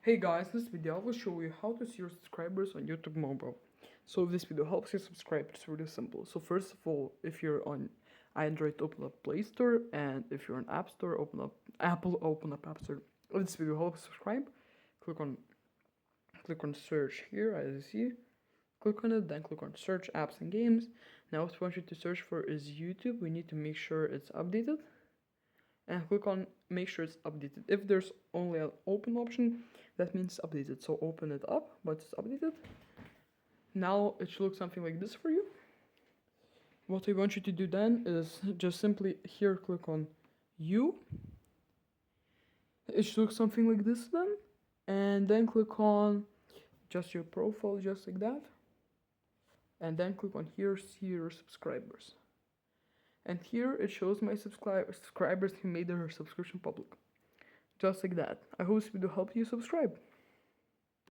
Hey guys, in this video I will show you how to see your subscribers on YouTube mobile. So if this video helps you subscribe, it's really simple. So first of all, if you're on Android, open up Play Store, and if you're on App Store, open up Apple, open up App Store. If this video helps subscribe, click on search here as you see. Click on it, then click on search apps and games. Now what we want you to search for is YouTube. We need to make sure it's updated. And click on make sure it's updated. If there's only an open option, that means updated. So open it up, but it's updated. Now it should look something like this for you. What I want you to do then is just simply here click on you. It should look something like this then. And then click on just your profile, just like that. And then click on here, see your subscribers. And here it shows my subscribers who made their subscription public. Just like that. I hope this video helped you subscribe.